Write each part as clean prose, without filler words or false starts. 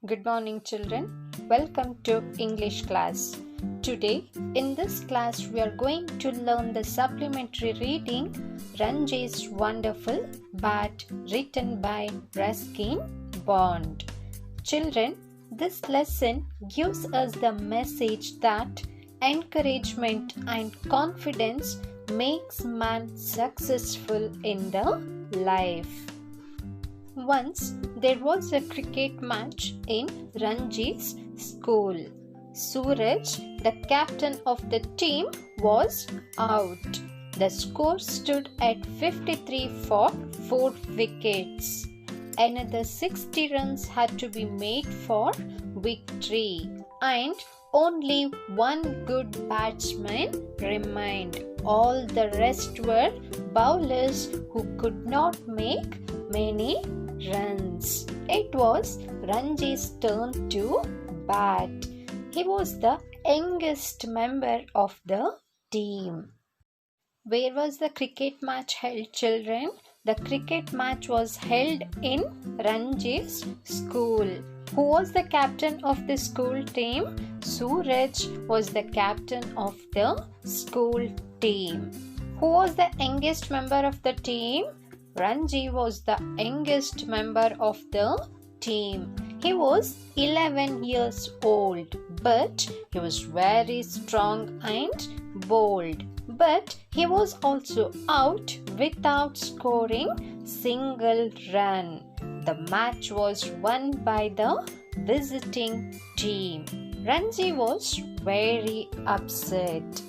Good morning, children. Welcome to English class. Today, in this class, we are going to learn the supplementary reading Ranji's Wonderful Bat, written by Ruskin Bond. Children, this lesson gives us the message that encouragement and confidence makes man successful in the life. Once there was a cricket match in Ranji's school. Suraj, the captain of the team, was out. The score stood at 53 for 4 wickets. Another 60 runs had to be made for victory, and only one good batsman remained. All the rest were bowlers who could not make many runs. It was Ranji's turn to bat. He was the youngest member of the team. Where was the cricket match held, children? The cricket match was held in Ranji's school. Who was the captain of the school team? Suraj was the captain of the school team. Who was the youngest member of the team? Ranji was the youngest member of the team. He was 11 years old, but he was very strong and bold. But he was also out without scoring single run. The match was won by the visiting team. Ranji was very upset.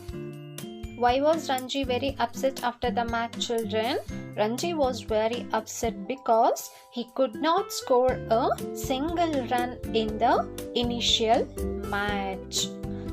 Why was Ranji very upset after the match, children? Ranji was very upset because he could not score a single run in the initial match.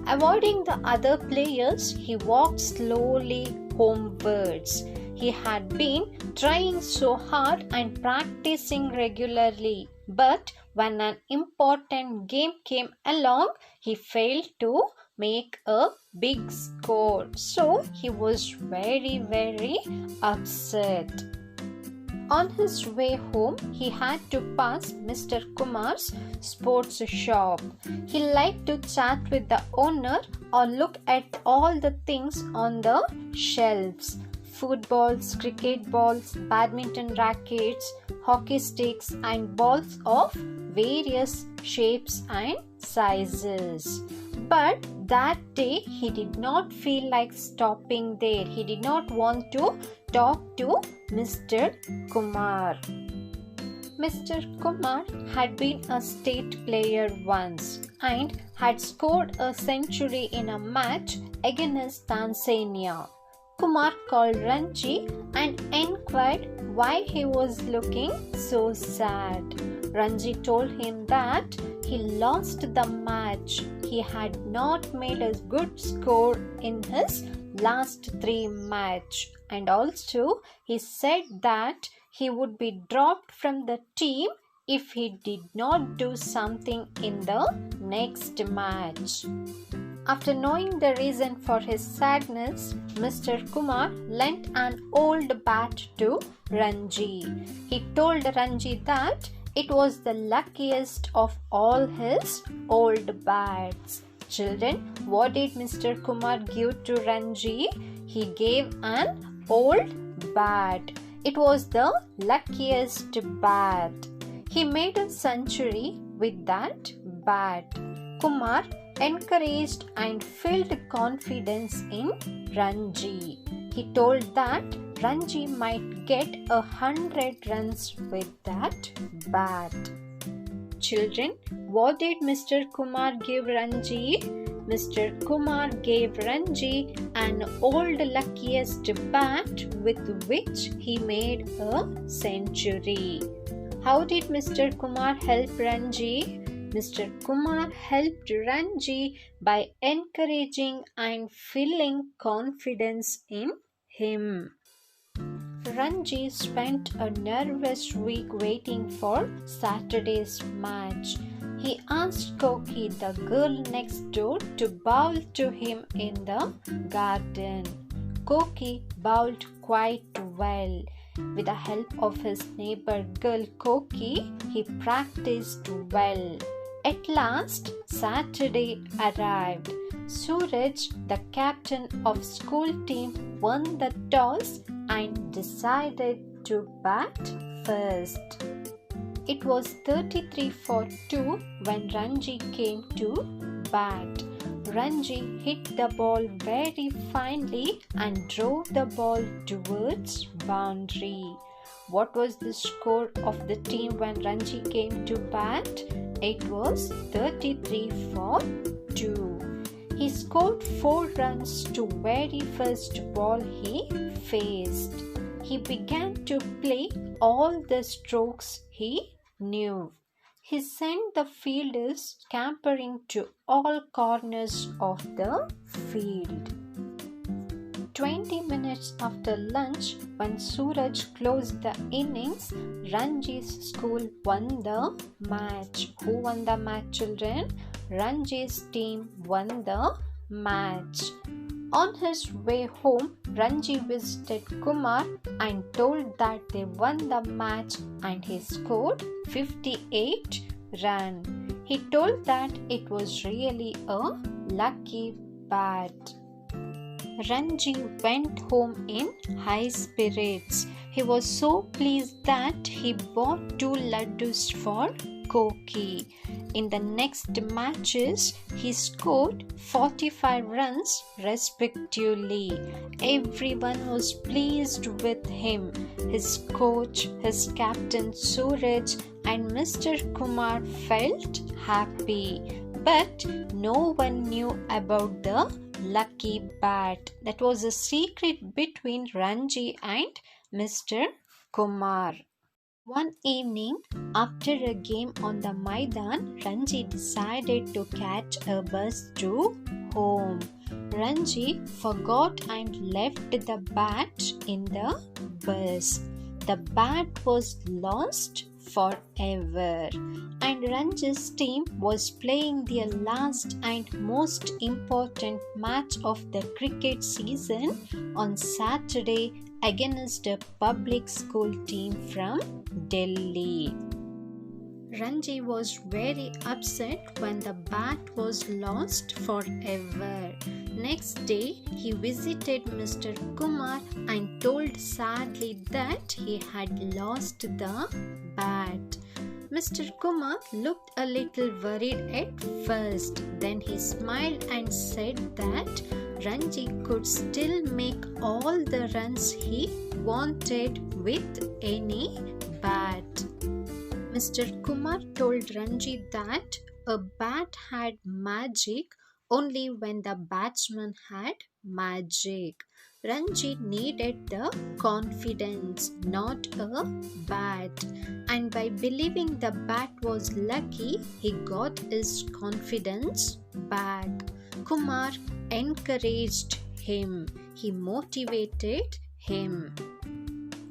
Avoiding the other players, he walked slowly homewards. He had been trying so hard and practicing regularly, but when an important game came along, he failed to make a big score. So he was very upset. On his way home, he had to pass Mr. Kumar's sports shop. He liked to chat with the owner or look at all the things on the shelves. Footballs, cricket balls, badminton rackets, hockey sticks and balls of various shapes and sizes. But that day he did not feel like stopping there. He did not want to talk to Mr. Kumar. Mr. Kumar had been a state player once and had scored a century in a match against Tanzania. Kumar called Ranji and inquired why he was looking so sad. Ranji told him that he lost the match. He had not made a good score in his last 3 matches, and also he said that he would be dropped from the team if he did not do something in the next match. After knowing the reason for his sadness, Mr. Kumar lent an old bat to Ranji. He told Ranji that it was the luckiest of all his old bats. Children, what did Mr. Kumar give to Ranji? He gave an old bat. It was the luckiest bat. He made a century with that bat. Kumar encouraged and filled confidence in Ranji. He told that Ranji might get 100 runs with that bat. Children, what did Mr. Kumar give Ranji? Mr. Kumar gave Ranji an old luckiest bat with which he made a century. How did Mr. Kumar help Ranji? Mr. Kumar helped Ranji by encouraging and filling confidence in him. Ranji spent a nervous week waiting for Saturday's match. He asked Koki, the girl next door, to bowl to him in the garden. Koki bowled quite well. With the help of his neighbor girl Koki, he practiced well. At last, Saturday arrived. Suraj, the captain of school team, won the toss and decided to bat first. It was 33 for 2 when Ranji came to bat. Ranji hit the ball very finely and drove the ball towards boundary. What was the score of the team when Ranji came to bat? It was 33 for 2. He scored 4 runs to very first ball he faced. He began to play all the strokes he knew. He sent the fielders scampering to all corners of the field. 20 minutes after lunch, when Suraj closed the innings, Ranji's school won the match. Who won the match, children? Ranji's team won the match. On his way home, Ranji visited Kumar and told that they won the match and he scored 58 runs. He told that it was really a lucky bat. Ranji went home in high spirits. He was so pleased that he bought 2 laddus for Koki. In the next matches, he scored 45 runs respectively. Everyone was pleased with him. His coach, his captain Suraj and Mr. Kumar felt happy. But no one knew about the lucky bat. That was a secret between Ranji and Mr. Kumar. One evening, after a game on the Maidan, Ranji decided to catch a bus to home. Ranji forgot and left the bat in the bus. The bat was lost forever, and Ranji's team was playing their last and most important match of the cricket season on Saturday against a public school team from Delhi. Ranji was very upset when the bat was lost forever. Next day, he visited Mr. Kumar and told sadly that he had lost the bat. Mr. Kumar looked a little worried at first. Then he smiled and said that Ranji could still make all the runs he wanted with any bat. Mr. Kumar told Ranji that a bat had magic only when the batsman had magic. Ranji needed the confidence, not a bat. And by believing the bat was lucky, he got his confidence back. Kumar encouraged him. He motivated him.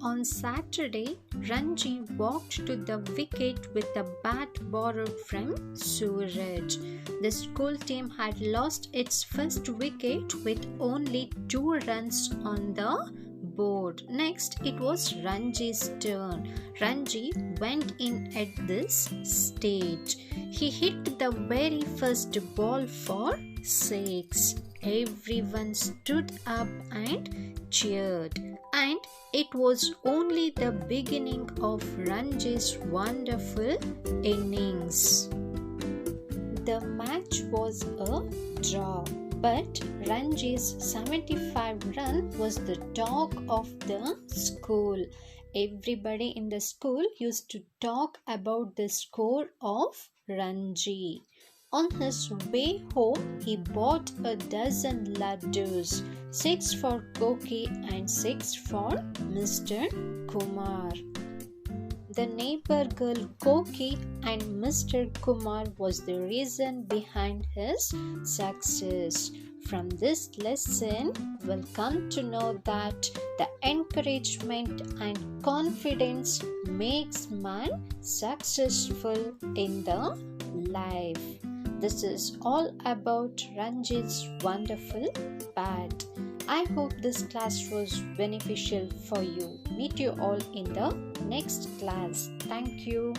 On Saturday, Ranji walked to the wicket with a bat borrowed from Suraj. The school team had lost its first wicket with only 2 runs on the board. Next, it was Ranji's turn. Ranji went in at this stage. He hit the very first ball for 6. Everyone stood up and cheered. And it was only the beginning of Ranji's wonderful innings. The match was a draw, but Ranji's 75 run was the talk of the school. Everybody in the school used to talk about the score of Ranji. On his way home, he bought a dozen laddus, 6 for Koki and 6 for Mr. Kumar. The neighbor girl Koki and Mr. Kumar was the reason behind his success. From this lesson, we'll come to know that the encouragement and confidence makes man successful in the life. This is all about Ranji's wonderful bat. I hope this class was beneficial for you. Meet you all in the next class. Thank you.